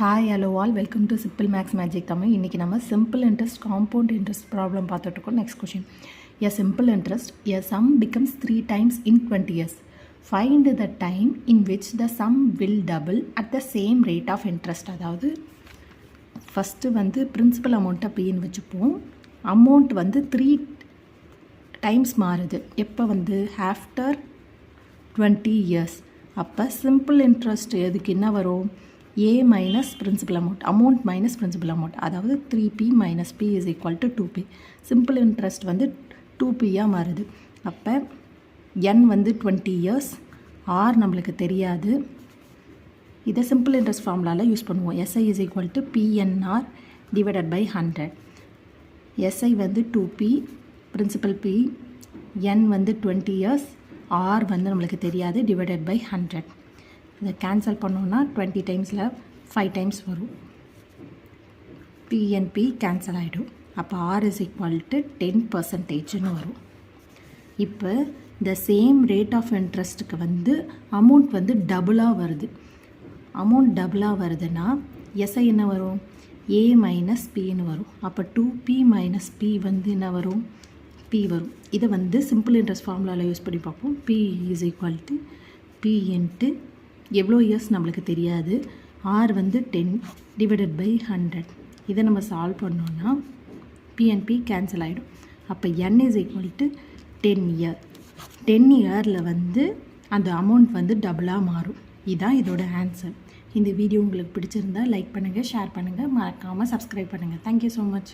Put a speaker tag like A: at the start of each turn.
A: Hi hello all welcome to simple maths magic Tamil. இன்றைக்கி நம்ம simple interest compound interest problem பார்த்துட்ருக்கோம். Next question, a simple interest a sum becomes 3 times in 20 years. Find the time in which the sum will double at the same rate of interest. அதாவது first வந்து principal அமௌண்ட்டை பின்னு வச்சுப்போம். Amount வந்து 3 times மாறுது. எப்போ வந்து ஆஃப்டர் 20 years. அப்போ சிம்பிள் இன்ட்ரெஸ்ட் எதுக்கு என்ன வரும்? A minus principal amount, amount minus principal amount, அதாவது 3p minus p is equal to 2p. Simple interest வந்து 2pயாக மாறுது. அப்போ n வந்து 20 years, r நம்மளுக்கு தெரியாது. இதை சிம்பிள் இன்ட்ரெஸ்ட் ஃபார்முலாவில் யூஸ் பண்ணுவோம். SI is equal to PNR divided by 100. SI வந்து 2p, principal p, n வந்து 20 years, r வந்து நம்மளுக்கு தெரியாது, divided by 100. இதை கேன்சல் பண்ணோன்னா 20 டைம்ஸில் 5 times வரும். PNP கேன்சல் ஆகிடும். அப்போ R is equal to 10%ன்னு வரும். இப்போ இந்த சேம் ரேட் ஆஃப் இன்ட்ரெஸ்ட்டுக்கு வந்து அமௌண்ட் வந்து டபுளாக வருது. அமௌண்ட் டபுளாக வருதுன்னா எஸ்ஐ என்ன வரும்? A மைனஸ் பின்னு வரும். அப்போ 2p மைனஸ் p வந்து என்ன வரும்? p வரும். இதை வந்து சிம்பிள் இன்ட்ரெஸ்ட் ஃபார்முலாவில் யூஸ் பண்ணி பார்ப்போம். P is equal to p into எவ்வளோ இயர்ஸ் நம்மளுக்கு தெரியாது. R வந்து 10 டிவைடட் பை 100. இதை நம்ம சால்வ் பண்ணோன்னா PNP கேன்சல் ஆகிடும். அப்போ n is equal to 10 year. 10 இயரில் வந்து அந்த அமௌண்ட் வந்து டபுளாக மாறும். இதுதான் இதோட ஆன்சர். இந்த வீடியோ உங்களுக்கு பிடிச்சிருந்தா லைக் பண்ணுங்கள், ஷேர் பண்ணுங்கள், மறக்காமல் சப்ஸ்கிரைப் பண்ணுங்கள். Thank you so much.